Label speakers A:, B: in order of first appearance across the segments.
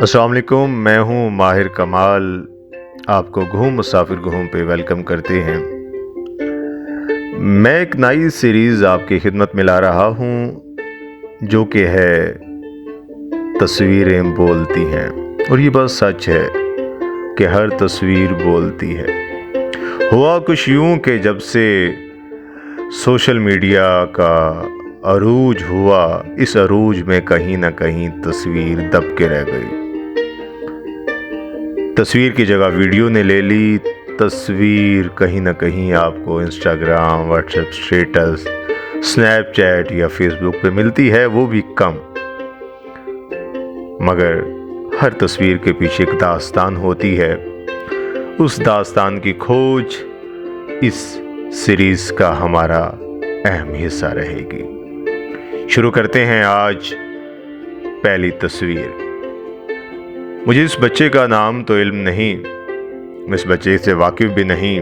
A: अस्सलाम वालेकुम, मैं हूँ माहिर कमाल। आपको घूम मुसाफिर घूम पे वेलकम करते हैं। मैं एक नई सीरीज़ आपकी खिदमत में ला रहा हूँ जो कि है तस्वीरें बोलती हैं। और ये बात सच है कि हर तस्वीर बोलती है। हुआ कुछ यूँ कि जब से सोशल मीडिया का अरूज हुआ, इस अरूज में कहीं ना कहीं तस्वीर दब के रह गई। तस्वीर की जगह वीडियो ने ले ली। तस्वीर कहीं ना कहीं आपको इंस्टाग्राम, व्हाट्सएप स्टेटस, स्नैपचैट या फेसबुक पे मिलती है, वो भी कम। मगर हर तस्वीर के पीछे एक दास्तान होती है। उस दास्तान की खोज इस सीरीज़ का हमारा अहम हिस्सा रहेगी। शुरू करते हैं आज पहली तस्वीर। मुझे इस बच्चे का नाम तो इल्म नहीं, मैं इस बच्चे से वाकिफ़ भी नहीं,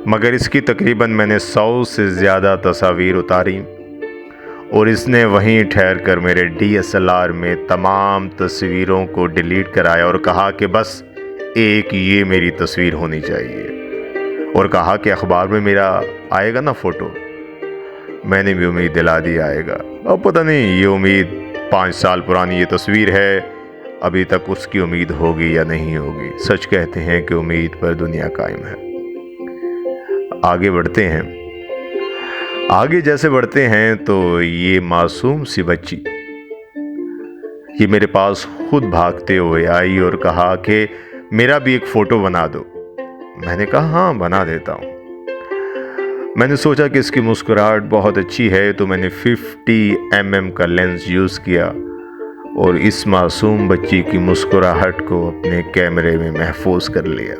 A: मगर इसकी तकरीबन मैंने 100 से ज़्यादा तस्वीर उतारी और इसने वहीं ठहर कर मेरे DSLR में तमाम तस्वीरों को डिलीट कराया और कहा कि बस एक ये मेरी तस्वीर होनी चाहिए, और कहा कि अखबार में मेरा आएगा ना फ़ोटो। मैंने भी उम्मीद दिला दी आएगा। अब पता नहीं ये उम्मीद 5 साल पुरानी ये तस्वीर है, अभी तक उसकी उम्मीद होगी या नहीं होगी। सच कहते हैं कि उम्मीद पर दुनिया कायम है। आगे बढ़ते हैं। आगे जैसे बढ़ते हैं तो ये मासूम सी बच्ची ये मेरे पास खुद भागते हुए आई और कहा कि मेरा भी एक फ़ोटो बना दो। मैंने कहा हाँ, बना देता हूँ। मैंने सोचा कि इसकी मुस्कुराहट बहुत अच्छी है, तो मैंने 50 mm का लेंस यूज़ किया और इस मासूम बच्ची की मुस्कुराहट को अपने कैमरे में महफूज कर लिया।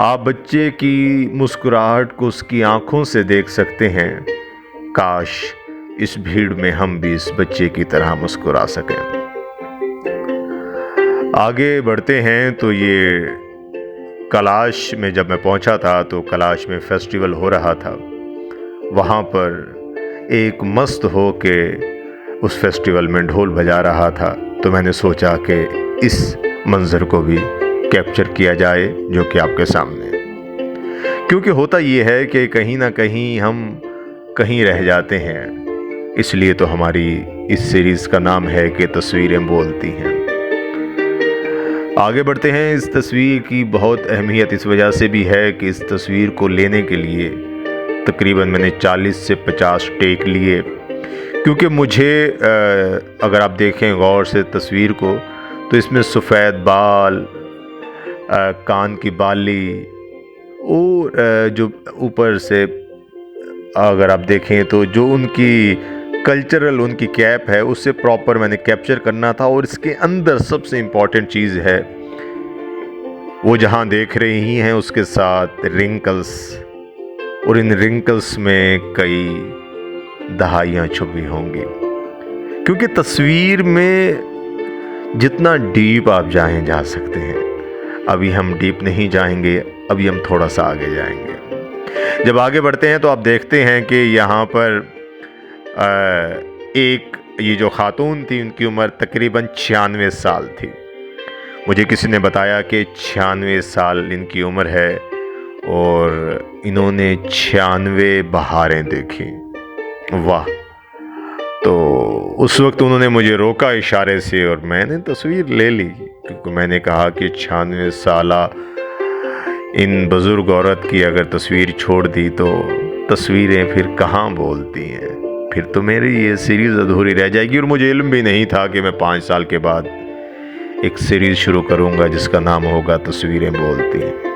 A: आप बच्चे की मुस्कुराहट को उसकी आंखों से देख सकते हैं। काश इस भीड़ में हम भी इस बच्चे की तरह मुस्कुरा सकें। आगे बढ़ते हैं तो ये कैलाश में जब मैं पहुंचा था तो कैलाश में फेस्टिवल हो रहा था। वहाँ पर एक मस्त हो के उस फेस्टिवल में ढोल बजा रहा था, तो मैंने सोचा कि इस मंज़र को भी कैप्चर किया जाए जो कि आपके सामने है। क्योंकि होता ये है कि कहीं ना कहीं हम कहीं रह जाते हैं, इसलिए तो हमारी इस सीरीज़ का नाम है कि तस्वीरें बोलती हैं। आगे बढ़ते हैं। इस तस्वीर की बहुत अहमियत इस वजह से भी है कि इस तस्वीर को लेने के लिए तकरीबन मैंने 40 से 50 टेक लिए, क्योंकि मुझे अगर आप देखें गौर से तस्वीर को तो इसमें सफ़ेद बाल, कान की बाली और जो ऊपर से अगर आप देखें तो जो उनकी कल्चरल उनकी कैप है उससे प्रॉपर मैंने कैप्चर करना था। और इसके अंदर सबसे इम्पॉर्टेंट चीज़ है, वो जहाँ देख रही हैं उसके साथ रिंकल्स, और इन रिंकल्स में कई दहाइयाँ छुपी होंगी। क्योंकि तस्वीर में जितना डीप आप जा सकते हैं, अभी हम डीप नहीं जाएंगे, अभी हम थोड़ा सा आगे जाएंगे। जब आगे बढ़ते हैं तो आप देखते हैं कि यहाँ पर एक ये जो खातून थी उनकी उम्र तकरीबन 96 साल थी। मुझे किसी ने बताया कि 96 साल इनकी उम्र है और इन्होंने 96 बहारें देखी। वाह! तो उस वक्त उन्होंने मुझे रोका इशारे से और मैंने तस्वीर ले ली, क्योंकि मैंने कहा कि 96 साला इन बुज़ुर्ग औरत की अगर तस्वीर छोड़ दी तो तस्वीरें फिर कहाँ बोलती हैं। फिर तो मेरी ये सीरीज़ अधूरी रह जाएगी। और मुझे इल्म भी नहीं था कि मैं 5 साल के बाद एक सीरीज़ शुरू करूँगा जिसका नाम होगा तस्वीरें बोलती हैं।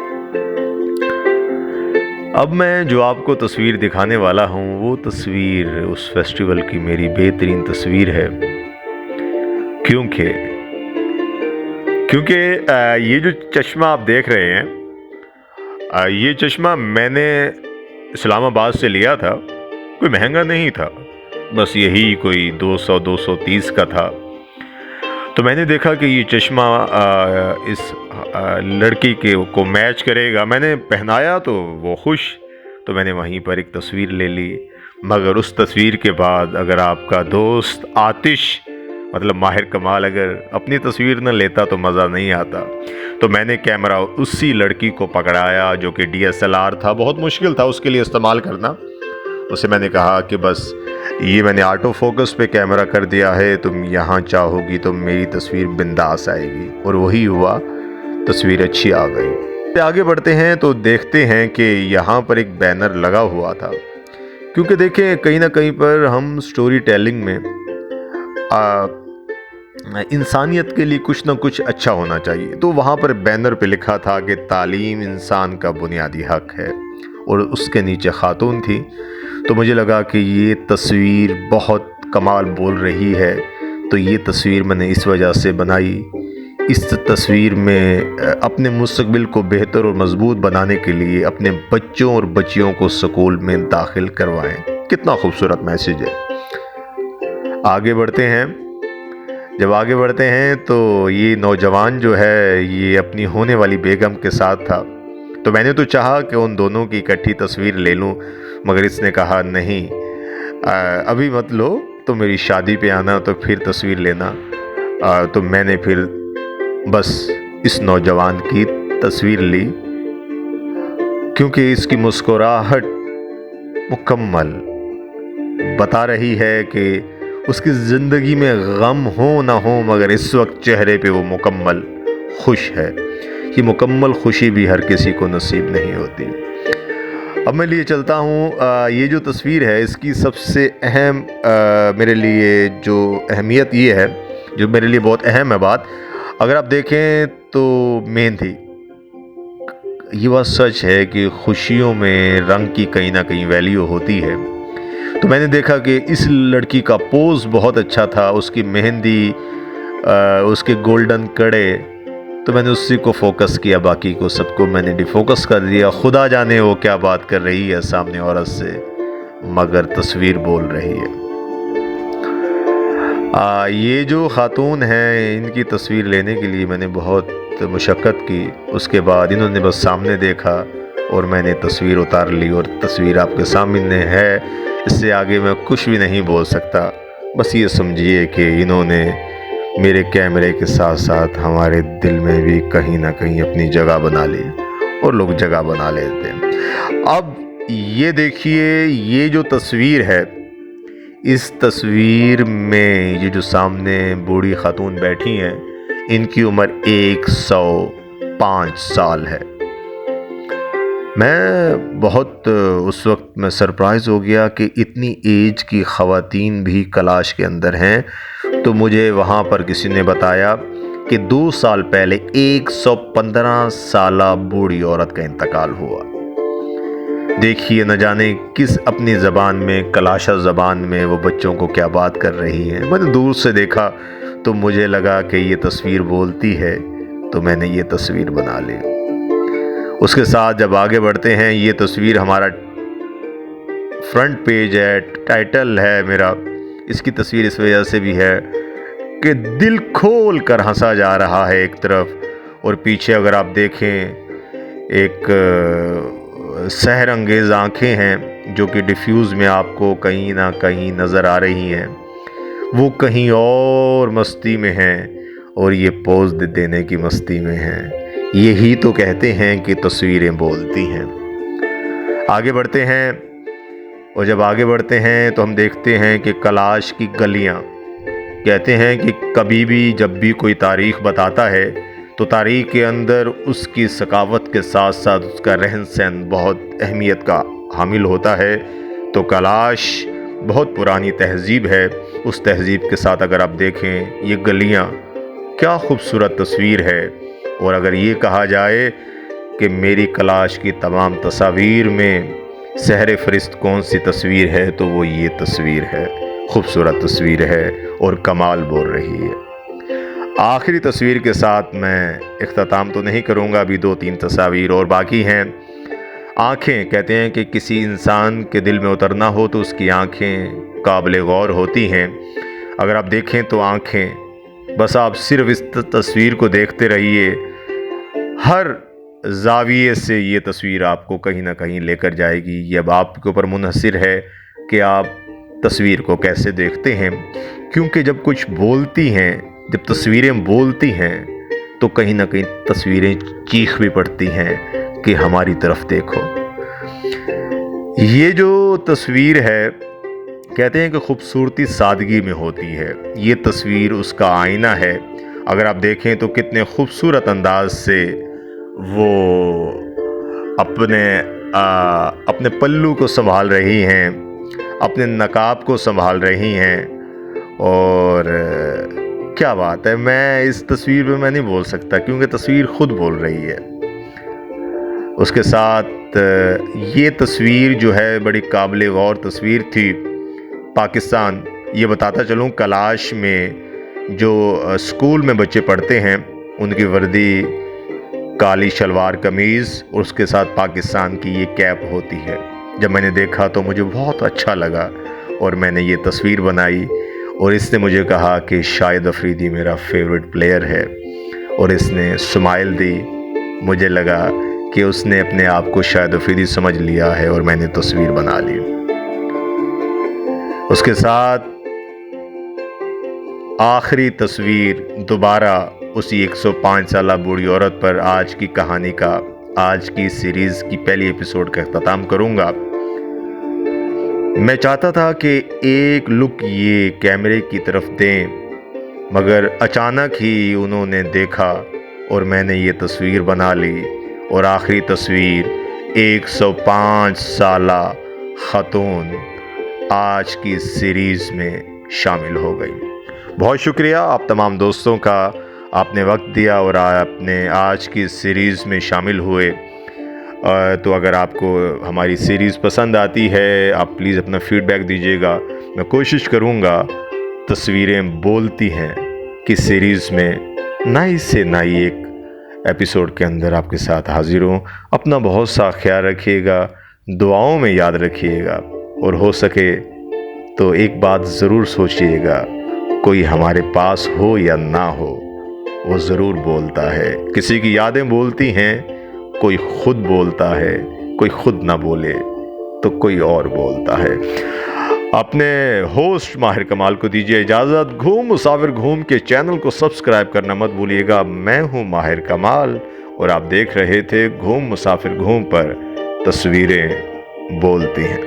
A: अब मैं जो आपको तस्वीर दिखाने वाला हूँ वो तस्वीर उस फेस्टिवल की मेरी बेहतरीन तस्वीर है। क्योंकि ये जो चश्मा आप देख रहे हैं, ये चश्मा मैंने इस्लामाबाद से लिया था। कोई महंगा नहीं था, बस यही कोई 200-230 का था। तो मैंने देखा कि ये चश्मा इस लड़की के को मैच करेगा। मैंने पहनाया तो वो खुश, तो मैंने वहीं पर एक तस्वीर ले ली। मगर उस तस्वीर के बाद अगर आपका दोस्त आतिश मतलब माहिर कमाल अगर अपनी तस्वीर न लेता तो मज़ा नहीं आता। तो मैंने कैमरा उसी लड़की को पकड़ाया जो कि DSLR था, बहुत मुश्किल था उसके लिए इस्तेमाल करना। उसे मैंने कहा कि बस ये मैंने ऑटो फोकस पे कैमरा कर दिया है, तुम यहाँ चाहोगी तो मेरी तस्वीर बिंदास आएगी। और वही हुआ, तस्वीर अच्छी आ गई। आगे बढ़ते हैं तो देखते हैं कि यहाँ पर एक बैनर लगा हुआ था, क्योंकि देखें कहीं ना कहीं पर हम स्टोरी टेलिंग में इंसानियत के लिए कुछ ना कुछ अच्छा होना चाहिए। तो वहाँ पर बैनर पे लिखा था कि तालीम इंसान का बुनियादी हक है, और उसके नीचे खातून थी। तो मुझे लगा कि ये तस्वीर बहुत कमाल बोल रही है, तो ये तस्वीर मैंने इस वजह से बनाई। इस तस्वीर में अपने मुस्तकबिल को बेहतर और मजबूत बनाने के लिए अपने बच्चों और बच्चियों को स्कूल में दाखिल करवाएं। कितना खूबसूरत मैसेज है। आगे बढ़ते हैं। जब आगे बढ़ते हैं तो ये नौजवान जो है ये अपनी होने वाली बेगम के साथ था। तो मैंने तो चाहा कि उन दोनों की इकट्ठी तस्वीर ले लूं, मगर इसने कहा नहीं, अभी मत लो, तो मेरी शादी पे आना तो फिर तस्वीर लेना। तो मैंने फिर बस इस नौजवान की तस्वीर ली, क्योंकि इसकी मुस्कुराहट मुकम्मल बता रही है कि उसकी ज़िंदगी में गम हो ना हो, मगर इस वक्त चेहरे पे वो मुकम्मल खुश है। ये मुकम्मल खुशी भी हर किसी को नसीब नहीं होती। अब मैं लिए चलता हूँ। ये जो तस्वीर है इसकी सबसे अहम मेरे लिए जो अहमियत ये है, जो मेरे लिए बहुत अहम है बात, अगर आप देखें तो मेहंदी, ये बात सच है कि खुशियों में रंग की कहीं ना कहीं वैल्यू होती है। तो मैंने देखा कि इस लड़की का पोज बहुत अच्छा था, उसकी मेहंदी, उसके गोल्डन कड़े, तो मैंने उसी को फोकस किया, बाकी को सबको मैंने डिफोकस कर दिया। खुदा जाने वो क्या बात कर रही है सामने औरत से, मगर तस्वीर बोल रही है। ये जो खातून हैं इनकी तस्वीर लेने के लिए मैंने बहुत मुशक्क़त की। उसके बाद इन्होंने बस सामने देखा और मैंने तस्वीर उतार ली, और तस्वीर आपके सामने है। इससे आगे मैं कुछ भी नहीं बोल सकता। बस ये समझिए कि इन्होंने मेरे कैमरे के साथ साथ हमारे दिल में भी कहीं ना कहीं अपनी जगह बना ली, और लोग जगह बना लेते हैं। अब ये देखिए, ये जो तस्वीर है, इस तस्वीर में ये जो सामने बूढ़ी खातून बैठी हैं, इनकी उम्र 105 साल है। मैं बहुत उस वक्त मैं सरप्राइज़ हो गया कि इतनी एज की ख़वातीन भी कलाश के अंदर हैं। तो मुझे वहाँ पर किसी ने बताया कि 2 साल पहले 115 साला बूढ़ी औरत का इंतकाल हुआ। देखिए न जाने किस अपनी ज़बान में, कलाशा ज़बान में वो बच्चों को क्या बात कर रही हैं। मैंने दूर से देखा तो मुझे लगा कि ये तस्वीर बोलती है, तो मैंने ये तस्वीर बना ली। उसके साथ जब आगे बढ़ते हैं, ये तस्वीर हमारा फ्रंट पेज है, टाइटल है मेरा। इसकी तस्वीर इस वजह से भी है कि दिल खोल कर हंसा जा रहा है एक तरफ, और पीछे अगर आप देखें एक सहर अंगेज़ आँखें हैं जो कि डिफ्यूज़ में आपको कहीं ना कहीं नज़र आ रही हैं। वो कहीं और मस्ती में हैं और ये पोज देने की मस्ती में हैं। यही तो कहते हैं कि तस्वीरें बोलती हैं। आगे बढ़ते हैं, और जब आगे बढ़ते हैं तो हम देखते हैं कि कलाश की गलियां, कहते हैं कि कभी भी जब भी कोई तारीख़ बताता है तो तारीख़ के अंदर उसकी सकावत के साथ साथ उसका रहन सहन बहुत अहमियत का हामिल होता है। तो कलाश बहुत पुरानी तहज़ीब है। उस तहज़ीब के साथ अगर आप देखें ये गलियां, क्या खूबसूरत तस्वीर है। और अगर ये कहा जाए कि मेरी कलाश की तमाम तस्वीर में सहरे फरिश्त कौन सी तस्वीर है, तो वो ये तस्वीर है। खूबसूरत तस्वीर है और कमाल बोल रही है। आखिरी तस्वीर के साथ मैं इख्तिताम तो नहीं करूँगा, अभी 2-3 तस्वीर और बाकी हैं। आँखें, कहते हैं कि किसी इंसान के दिल में उतरना हो तो उसकी आँखें काबिल गौर होती हैं। अगर आप देखें तो आँखें, बस आप सिर्फ इस तस्वीर को देखते रहिए, हर ज़ाविये से ये तस्वीर आपको कहीं ना कहीं लेकर जाएगी। ये अब आपके ऊपर मुनहसिर है कि आप تصویر کو کیسے دیکھتے ہیں، کیونکہ جب کچھ بولتی ہیں، جب تصویریں بولتی ہیں تو کہیں نہ کہیں تصویریں چیخ بھی پڑتی ہیں کہ ہماری طرف دیکھو۔ یہ جو تصویر ہے، کہتے ہیں کہ خوبصورتی سادگی میں ہوتی ہے، یہ تصویر اس کا آئینہ ہے۔ اگر آپ دیکھیں تو کتنے خوبصورت انداز سے وہ اپنے پلو کو سنبھال رہی ہیں، اپنے نقاب کو سنبھال رہی ہیں، اور کیا بات ہے، میں اس تصویر پہ میں نہیں بول سکتا کیونکہ تصویر خود بول رہی ہے۔ اس کے ساتھ یہ تصویر جو ہے بڑی قابل غور تصویر تھی۔ پاکستان، یہ بتاتا چلوں، کلاش میں جو اسکول میں بچے پڑھتے ہیں ان کی وردی کالی شلوار قمیض اور اس کے ساتھ پاکستان کی یہ کیپ ہوتی ہے۔ جب میں نے دیکھا تو مجھے بہت اچھا لگا اور میں نے یہ تصویر بنائی، اور اس نے مجھے کہا کہ شاہد افریدی میرا فیورٹ پلیئر ہے، اور اس نے اسمائل دی۔ مجھے لگا کہ اس نے اپنے آپ کو شاہد افریدی سمجھ لیا ہے اور میں نے تصویر بنا لی۔ اس کے ساتھ آخری تصویر دوبارہ اسی 105 سالہ بوڑھی عورت پر آج کی کہانی کا، آج کی سیریز کی پہلی ایپیسوڈ کا اختتام کروں گا۔ میں چاہتا تھا کہ ایک لک یہ کیمرے کی طرف دیں، مگر اچانک ہی انہوں نے دیکھا اور میں نے یہ تصویر بنا لی، اور آخری تصویر 105 سالہ خاتون آج کی سیریز میں شامل ہو گئی۔ بہت شکریہ آپ تمام دوستوں کا، آپ نے وقت دیا اور آپ نے آج کی سیریز میں شامل ہوئے۔ تو اگر آپ کو ہماری سیریز پسند آتی ہے، آپ پلیز اپنا فیڈ بیک دیجیے گا۔ میں کوشش کروں گا تصویریں بولتی ہیں کہ سیریز میں نئی سے نئی ایک ایپیسوڈ کے اندر آپ کے ساتھ حاضر ہوں۔ اپنا بہت سا خیال رکھیے گا، دعاؤں میں یاد رکھیے گا، اور ہو سکے تو ایک بات ضرور سوچیے گا، کوئی ہمارے پاس ہو یا نہ ہو، وہ ضرور بولتا ہے۔ کسی کی یادیں بولتی ہیں، کوئی خود بولتا ہے، کوئی خود نہ بولے تو کوئی اور بولتا ہے۔ اپنے ہوسٹ ماہر کمال کو دیجیے اجازت۔ گھوم مسافر گھوم کے چینل کو سبسکرائب کرنا مت بھولیے گا۔ میں ہوں ماہر کمال اور آپ دیکھ رہے تھے گھوم مسافر گھوم پر تصویریں بولتی ہیں۔